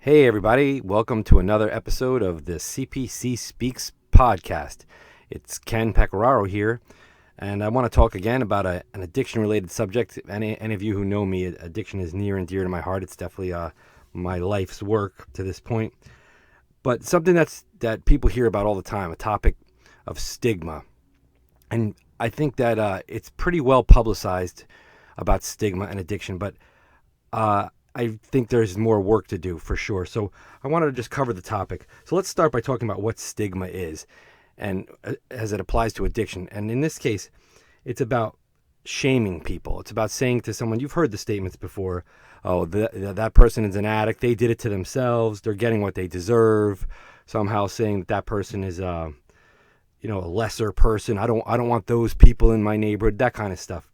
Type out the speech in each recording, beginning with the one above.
Hey everybody, welcome to another episode of the CPC Speaks podcast. It's Ken Pecoraro here, and I want to talk again about an addiction-related subject. Any of you who know me, addiction is near and dear to my heart. It's definitely my life's work to this point. But something that people hear about all the time, a topic of stigma. And I think that it's pretty well publicized about stigma and addiction, but I think there's more work to do for sure. So I wanted to just cover the topic. So let's start by talking about what stigma is and as it applies to addiction. And in this case, it's about shaming people. It's about saying to someone, you've heard the statements before, oh, that person is an addict. They did it to themselves. They're getting what they deserve. Somehow saying that person is a lesser person. I don't want those people in my neighborhood, that kind of stuff.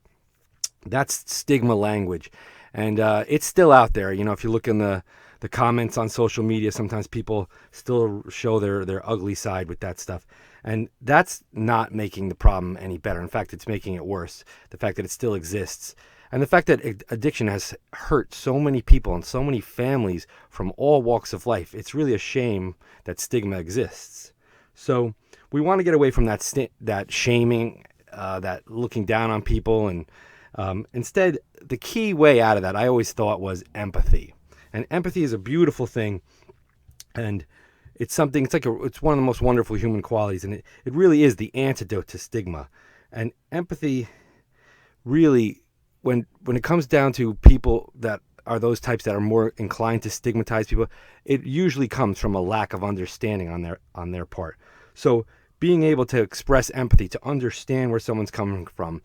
That's stigma language. And it's still out there. You know, if you look in the comments on social media, sometimes people still show their ugly side with that stuff. And that's not making the problem any better. In fact, it's making it worse. The fact that it still exists. And the fact that addiction has hurt so many people and so many families from all walks of life. It's really a shame that stigma exists. So we want to get away from that shaming, that looking down on people, and instead, the key way out of that, I always thought, was empathy. And empathy is a beautiful thing, and it's one of the most wonderful human qualities, and it really is the antidote to stigma. And empathy really, when it comes down to people that are those types that are more inclined to stigmatize people, it usually comes from a lack of understanding on their part. So being able to express empathy, to understand where someone's coming from,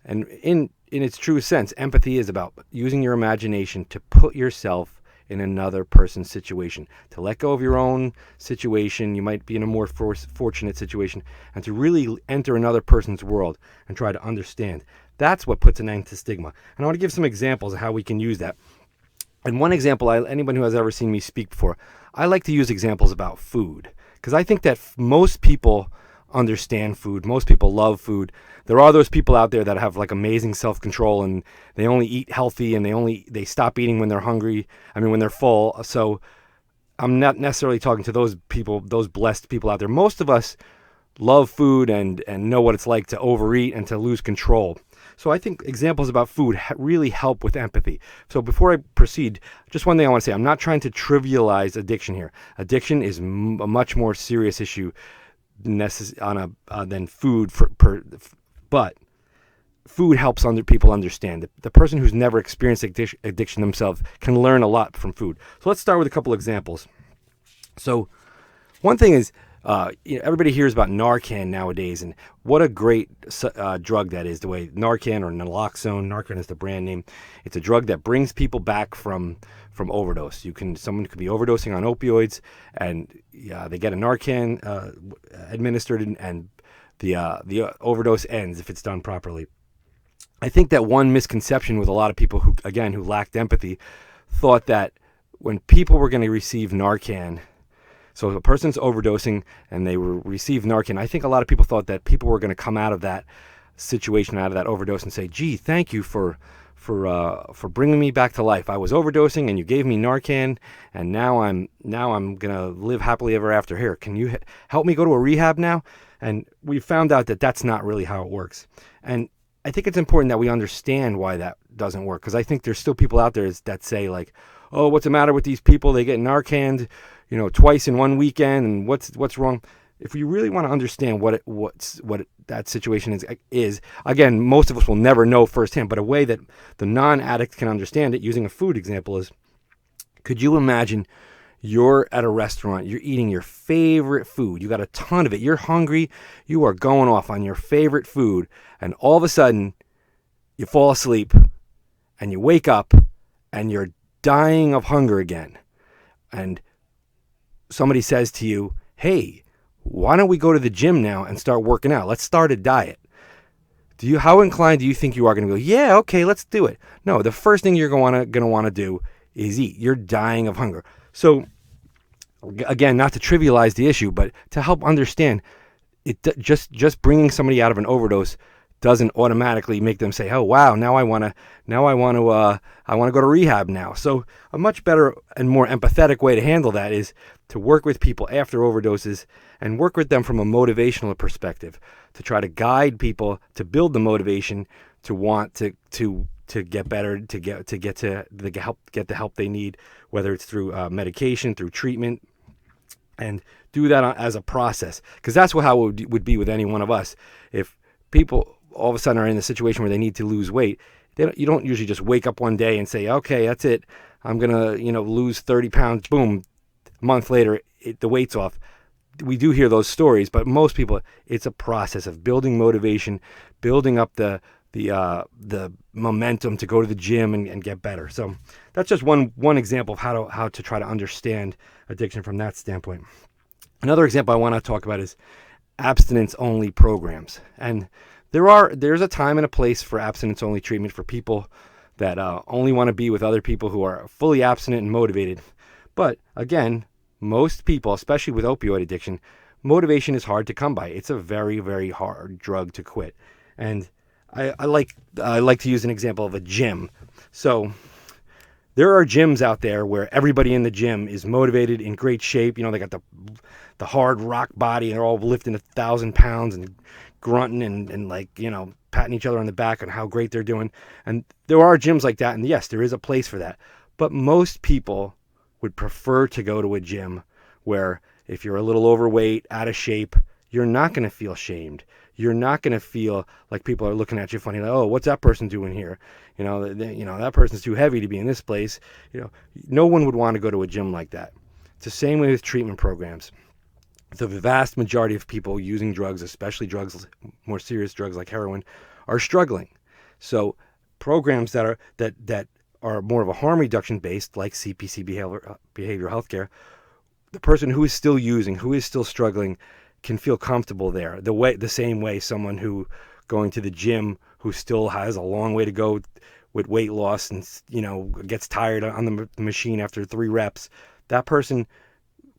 and in its true sense, empathy is about using your imagination to put yourself in another person's situation, to let go of your own situation. You might be in a more fortunate situation, and to really enter another person's world and try to understand. That's what puts an end to stigma. And I want to give some examples of how we can use that. And one example, anyone who has ever seen me speak before, I like to use examples about food, because I think that most people understand food. Most people love food. There are those people out there that have like amazing self-control, and they only eat healthy, and they stop eating when they're hungry. When they're full. So I'm not necessarily talking to those people, those blessed people out there. Most of us love food and know what it's like to overeat and to lose control. So I think examples about food really help with empathy. So before I proceed, just one thing I want to say. I'm not trying to trivialize addiction here. Addiction is a much more serious issue than food, but food helps people understand. The person who's never experienced addiction themselves can learn a lot from food. So let's start with a couple examples. So one thing is, everybody hears about Narcan nowadays, and what a great drug that is. The way Narcan, or naloxone, Narcan is the brand name. It's a drug that brings people back from overdose. Someone could be overdosing on opioids, and they get a Narcan administered, and the overdose ends if it's done properly. I think that one misconception with a lot of people who lacked empathy, thought that when people were going to receive Narcan, so if a person's overdosing and they receive Narcan, I think a lot of people thought that people were going to come out of that situation, out of that overdose, and say, "Gee, thank you for bringing me back to life. I was overdosing, and you gave me Narcan, and now I'm gonna live happily ever after. Here, can you help me go to a rehab now?" And we found out that that's not really how it works. And I think it's important that we understand why that doesn't work, because I think there's still people out there that say, like, "Oh, what's the matter with these people? They get Narcan, twice in one weekend, and what's wrong?" If you really want to understand what that situation is, again, most of us will never know firsthand, but a way that the non-addict can understand it, using a food example, is, could you imagine you're at a restaurant, you're eating your favorite food, you got a ton of it, you're hungry, you are going off on your favorite food, and all of a sudden you fall asleep and you wake up and you're dying of hunger again, and somebody says to you, "Hey, why don't we go to the gym now and start working out? Let's start a diet." How inclined do you think you are going to go, "Yeah, okay, let's do it"? No, the first thing you're going to want to do is eat. You're dying of hunger. So again, not to trivialize the issue, but to help understand, just bringing somebody out of an overdose doesn't automatically make them say, "Oh wow, I want to go to rehab now." So a much better and more empathetic way to handle that is to work with people after overdoses and work with them from a motivational perspective, to try to guide people to build the motivation to want to get better, to get the help they need, whether it's through medication, through treatment, and do that as a process, because that's how it would be with any one of us. If people all of a sudden are in a situation where they need to lose weight, you don't usually just wake up one day and say, "Okay, that's it. I'm gonna lose 30 pounds." Boom, a month later, the weight's off. We do hear those stories, but most people, it's a process of building motivation, building up the momentum to go to the gym and get better. So that's just one example of how to try to understand addiction from that standpoint. Another example I want to talk about is abstinence-only programs. And there's a time and a place for abstinence-only treatment for people that only want to be with other people who are fully abstinent and motivated. But again, most people, especially with opioid addiction, motivation is hard to come by. It's a very, very hard drug to quit. And I like to use an example of a gym. So there are gyms out there where everybody in the gym is motivated, in great shape. They got the hard rock body, and they're all lifting 1,000 pounds and grunting and patting each other on the back on how great they're doing. And there are gyms like that, and yes, there is a place for that. But most people would prefer to go to a gym where if you're a little overweight, out of shape, you're not going to feel shamed. You're not going to feel like people are looking at you funny, like, "Oh, what's that person doing here? That person's too heavy to be in this place." No one would want to go to a gym like that. It's the same way with treatment programs. The vast majority of people using drugs, especially more serious drugs like heroin, are struggling. So programs that are more of a harm reduction based, like CPC behavioral healthcare, the person who is still using, who is still struggling, can feel comfortable there. The same way someone who going to the gym, who still has a long way to go with weight loss and gets tired on the machine after 3 reps, that person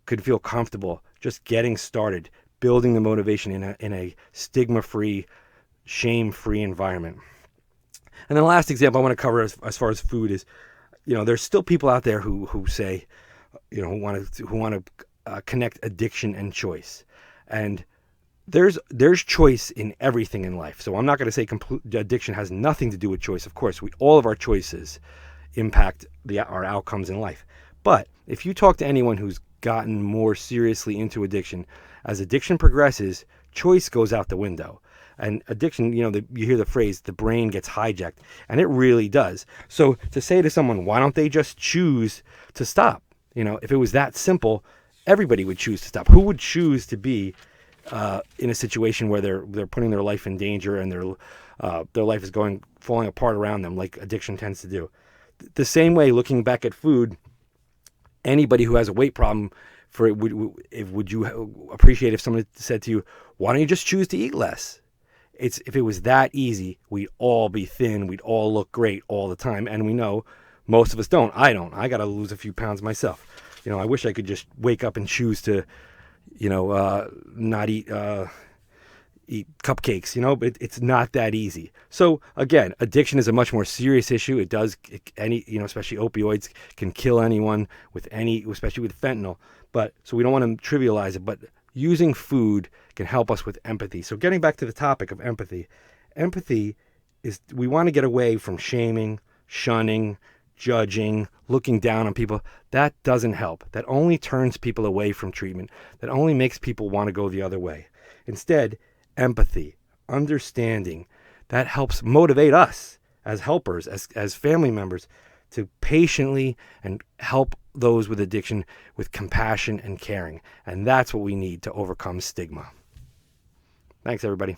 could feel comfortable just getting started, building the motivation in a stigma-free, shame-free environment. And then the last example I want to cover as far as food is, there's still people out there who say, who want to connect addiction and choice. And there's choice in everything in life. So I'm not going to say addiction has nothing to do with choice. Of course, all of our choices impact our outcomes in life. But if you talk to anyone who's gotten more seriously into addiction, as addiction progresses, choice goes out the window. And addiction, you hear the phrase, the brain gets hijacked, and it really does. So to say to someone, why don't they just choose to stop? If it was that simple, everybody would choose to stop. Who would choose to be in a situation where they're putting their life in danger and their life is falling apart around them, like addiction tends to do? The same way, looking back at food, anybody who has a weight problem, would you appreciate if someone said to you, "Why don't you just choose to eat less?" If it was that easy, we'd all be thin, we'd all look great all the time, and we know most of us don't. I don't. I got to lose a few pounds myself. I wish I could just wake up and choose to, not eat cupcakes. But it's not that easy. So again, addiction is a much more serious issue. Especially opioids can kill anyone especially with fentanyl. But so we don't want to trivialize it, but using food can help us with empathy. So getting back to the topic of empathy is, we want to get away from shaming, shunning, judging, looking down on people. That doesn't help. That only turns people away from treatment. That only makes people want to go the other way. Instead, empathy, understanding, that helps motivate us as helpers, as family members, to patiently and help those with addiction with compassion and caring. And that's what we need to overcome stigma. Thanks, everybody.